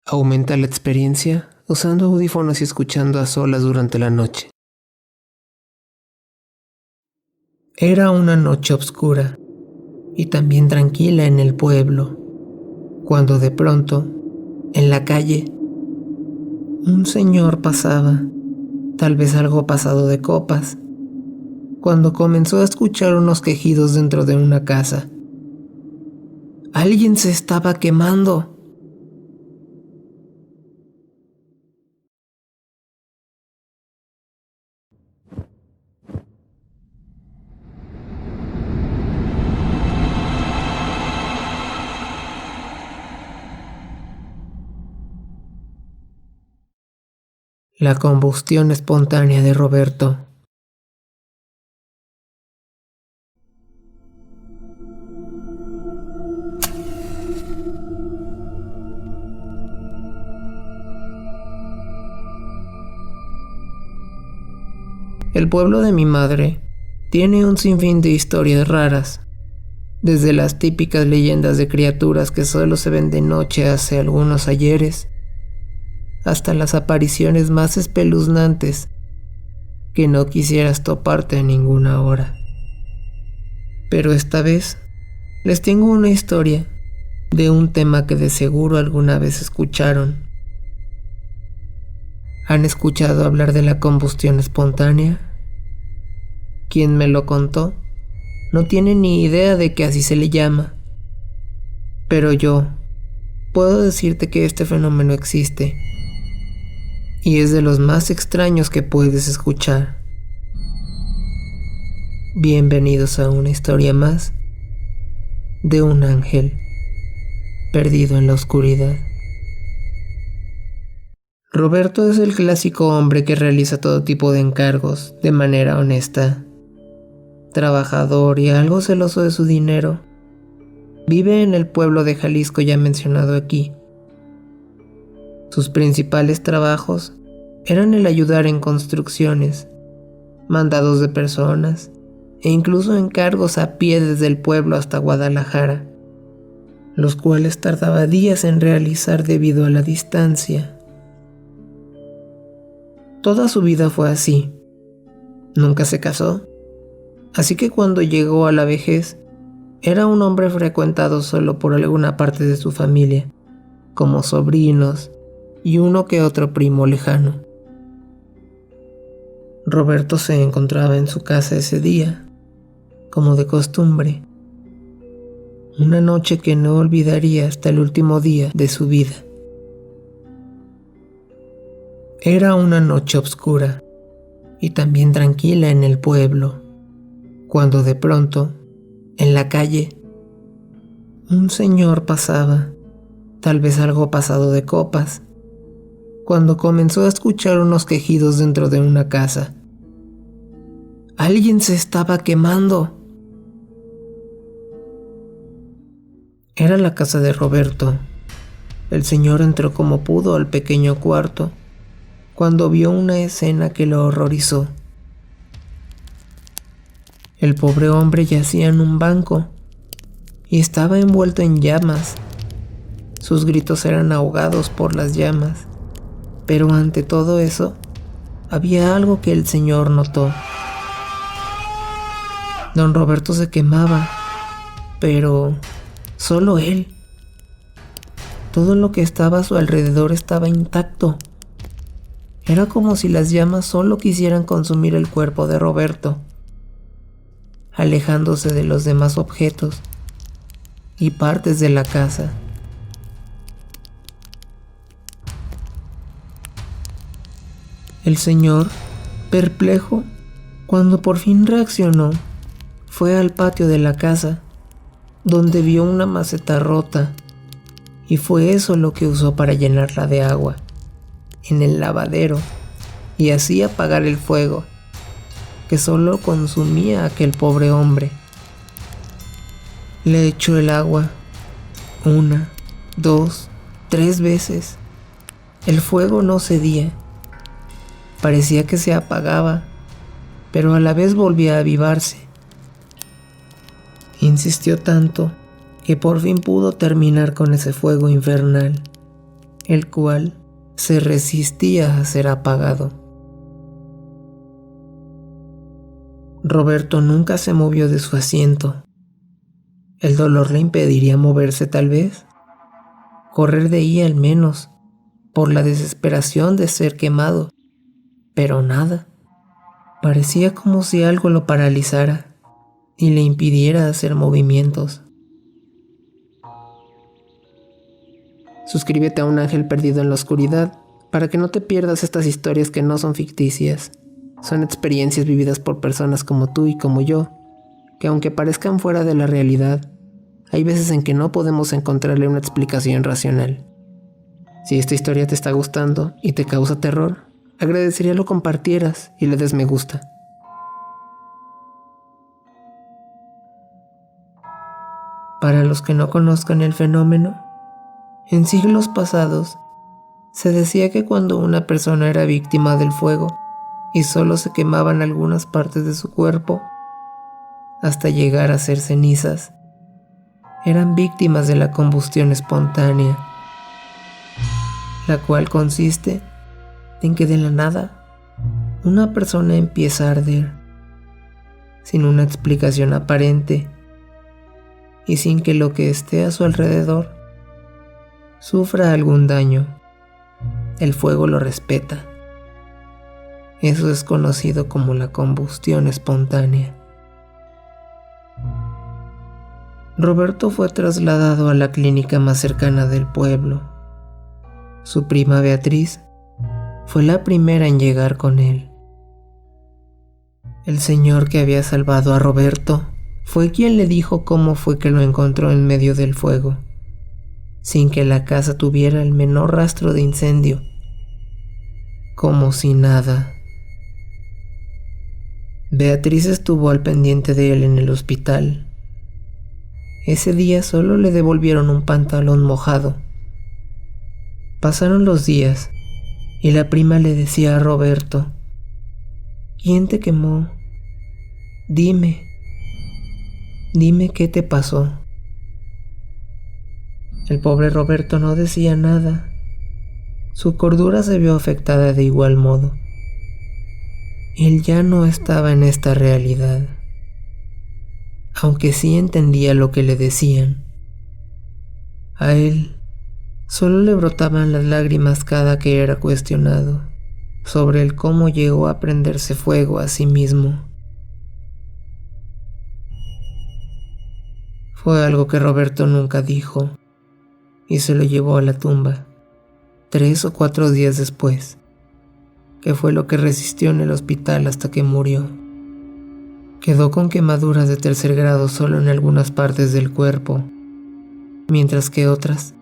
Aumenta la experiencia usando audífonos y escuchando a solas durante la noche. Era una noche oscura y también tranquila en el pueblo, cuando de pronto, en la calle, un señor pasaba, tal vez algo pasado de copas, cuando comenzó a escuchar unos quejidos dentro de una casa. ¡Alguien se estaba quemando! La combustión espontánea de Roberto. El pueblo de mi madre tiene un sinfín de historias raras, desde las típicas leyendas de criaturas que solo se ven de noche hace algunos ayeres, hasta las apariciones más espeluznantes que no quisieras toparte a ninguna hora. Pero esta vez les tengo una historia de un tema que de seguro alguna vez escucharon. ¿Han escuchado hablar de la combustión espontánea? Quien me lo contó no tiene ni idea de que así se le llama. Pero yo puedo decirte que este fenómeno existe y es de los más extraños que puedes escuchar. Bienvenidos a una historia más de un ángel perdido en la oscuridad. Roberto es el clásico hombre que realiza todo tipo de encargos de manera honesta, trabajador y algo celoso de su dinero. Vive en el pueblo de Jalisco ya mencionado aquí. Sus principales trabajos eran el ayudar en construcciones, mandados de personas e incluso encargos a pie desde el pueblo hasta Guadalajara, los cuales tardaba días en realizar debido a la distancia. Toda su vida fue así. Nunca se casó, así que cuando llegó a la vejez, era un hombre frecuentado solo por alguna parte de su familia, como sobrinos y uno que otro primo lejano. Roberto se encontraba en su casa ese día, como de costumbre, una noche que no olvidaría hasta el último día de su vida. Era una noche oscura y también tranquila en el pueblo, cuando de pronto, en la calle, un señor pasaba, tal vez algo pasado de copas, cuando comenzó a escuchar unos quejidos dentro de una casa. ¡Alguien se estaba quemando! Era la casa de Roberto. El señor entró como pudo al pequeño cuarto, cuando vio una escena que lo horrorizó. El pobre hombre yacía en un banco y estaba envuelto en llamas. Sus gritos eran ahogados por las llamas, pero ante todo eso, había algo que el señor notó. Don Roberto se quemaba, pero solo él. Todo lo que estaba a su alrededor estaba intacto. Era como si las llamas solo quisieran consumir el cuerpo de Roberto, alejándose de los demás objetos y partes de la casa. El señor, perplejo, cuando por fin reaccionó, fue al patio de la casa, donde vio una maceta rota, y fue eso lo que usó para llenarla de agua en el lavadero y así apagar el fuego que solo consumía a aquel pobre hombre. Le echó el agua 1, 2, 3 veces. El fuego no cedía. Parecía que se apagaba, pero a la vez volvía a avivarse. Insistió tanto que por fin pudo terminar con ese fuego infernal. el cual se resistía a ser apagado. Roberto nunca se movió de su asiento. ¿El dolor le impediría moverse tal vez? Correr de ahí al menos, por la desesperación de ser quemado. Pero nada. Parecía como si algo lo paralizara y le impidiera hacer movimientos. Suscríbete a Un Ángel Perdido en la Oscuridad para que no te pierdas estas historias que no son ficticias. Son experiencias vividas por personas como tú y como yo, que aunque parezcan fuera de la realidad, hay veces en que no podemos encontrarle una explicación racional. Si esta historia te está gustando y te causa terror, agradecería lo compartieras y le des me gusta. Para los que no conozcan el fenómeno, en siglos pasados se decía que cuando una persona era víctima del fuego y solo se quemaban algunas partes de su cuerpo hasta llegar a ser cenizas, eran víctimas de la combustión espontánea, la cual consiste en que de la nada una persona empieza a arder, sin una explicación aparente y sin que lo que esté a su alrededor sufra algún daño. El fuego lo respeta. Eso es conocido como la combustión espontánea. Roberto fue trasladado a la clínica más cercana del pueblo. Su prima Beatriz fue la primera en llegar con él. El señor que había salvado a Roberto fue quien le dijo cómo fue que lo encontró en medio del fuego, sin que la casa tuviera el menor rastro de incendio, como si nada. Beatriz estuvo al pendiente de él en el hospital. Ese día solo le devolvieron un pantalón mojado. Pasaron los días y la prima le decía a Roberto: ¿quién te quemó? Dime qué te pasó. El pobre Roberto no decía nada. Su cordura se vio afectada de igual modo. Él ya no estaba en esta realidad, aunque sí entendía lo que le decían. A él solo le brotaban las lágrimas cada que era cuestionado sobre el cómo llegó a prenderse fuego a sí mismo. Fue algo que Roberto nunca dijo y se lo llevó a la tumba 3 o 4 días después, que fue lo que resistió en el hospital hasta que murió. Quedó con quemaduras de 3er grado solo en algunas partes del cuerpo, mientras que otras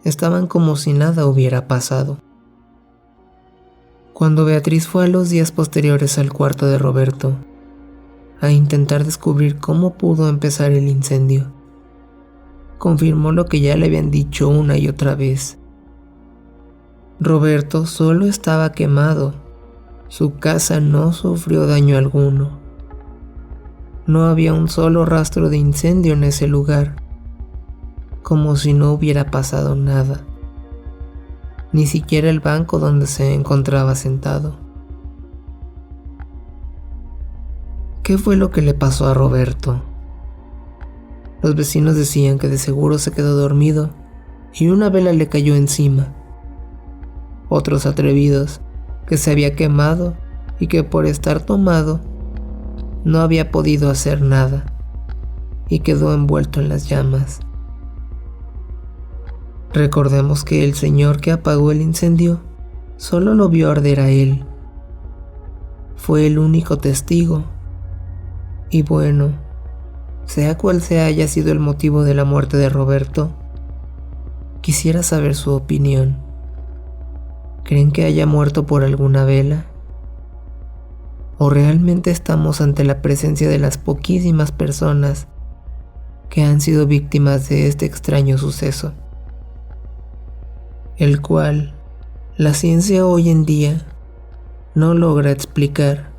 estaban como si nada hubiera pasado. Cuando Beatriz fue a los días posteriores al cuarto de Roberto a intentar descubrir cómo pudo empezar el incendio, confirmó lo que ya le habían dicho una y otra vez. Roberto solo estaba quemado. Su casa no sufrió daño alguno. No había un solo rastro de incendio en ese lugar, como si no hubiera pasado nada. Ni siquiera el banco donde se encontraba sentado. ¿Qué fue lo que le pasó a Roberto? Los vecinos decían que de seguro se quedó dormido y una vela le cayó encima. Otros atrevidos, que se había quemado y que por estar tomado no había podido hacer nada y quedó envuelto en las llamas. Recordemos que el señor que apagó el incendio solo lo vio arder a él. Fue el único testigo. Y bueno, sea cual sea haya sido el motivo de la muerte de Roberto, quisiera saber su opinión. ¿Creen que haya muerto por alguna vela? ¿O realmente estamos ante la presencia de las poquísimas personas que han sido víctimas de este extraño suceso, el cual la ciencia hoy en día no logra explicar?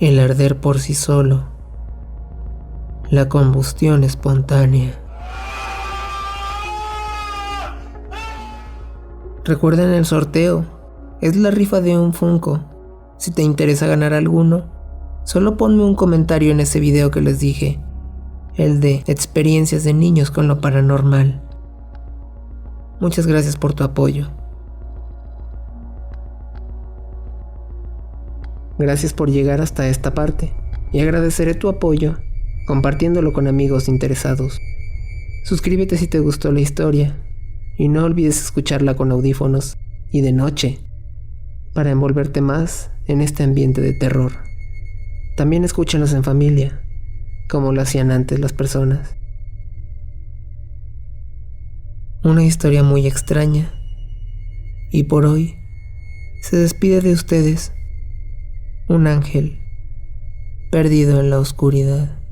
El arder por sí solo, la combustión espontánea. Recuerden el sorteo, es la rifa de un Funko. Si te interesa ganar alguno, solo ponme un comentario en ese video que les dije, el de experiencias de niños con lo paranormal. Muchas gracias por tu apoyo. Gracias por llegar hasta esta parte y agradeceré tu apoyo compartiéndolo con amigos interesados. Suscríbete si te gustó la historia y no olvides escucharla con audífonos y de noche para envolverte más en este ambiente de terror. También escúchenlos en familia, como lo hacían antes las personas. Una historia muy extraña. Y por hoy, se despide de ustedes un ángel perdido en la oscuridad.